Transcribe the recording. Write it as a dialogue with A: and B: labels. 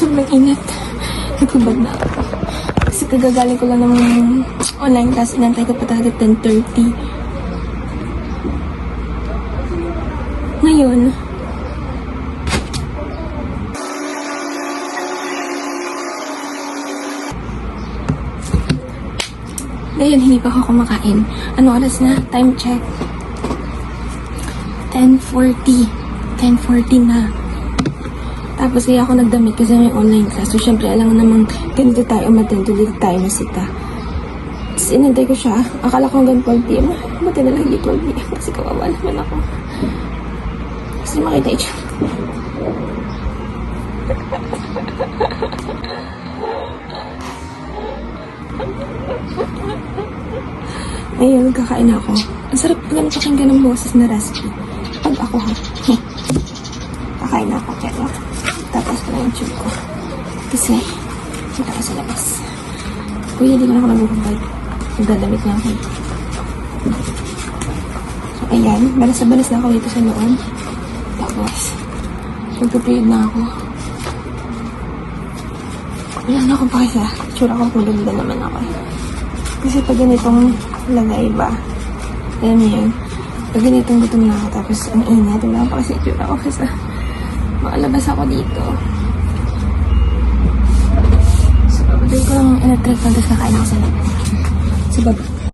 A: Sobrang init. Nagubad na ako. Kasi kagagaling ko lang ng online class. Inantay ko pa talaga 10:30. Ngayon, hindi pa ako kumakain. Ano oras na? Time check. 10:40. 10:40 na. Tapos kaya ako nagdamit kasi may online class. So, syempre, alam mo namang ganito tayo umatento, dito tayo masita. Tapos, inintay ko siya. Akala ko hanggang 12 p.m. Buti na lang hindi 12 p.m. Kasi kawawa naman ako. Kasi makita ito. Ayun, kakain ako. Ang sarap ganun pakinggan ng boses na raspy. Pag ako ha. Kakain ako, pero tapos ko na yung tube ko. Kasi, kita ko sa labas. Kuya, hindi ko na ako nagugubad. Nagdadamit na ako. So, ayan. Balas na ako dito sa loob. Tapos, magpapayod na ako. Wala na akong pakisa. Tsura ko kung ganda naman ako. Kasi pag ganitong lagay ba, alam niyo yun, pag ganitong gutom na ako, tapos ang init, wala pa kasi tsura ko kasi makalabas ako dito. So, pagdating ko lang electric, tapos kakain ako sa labas. Sa baba.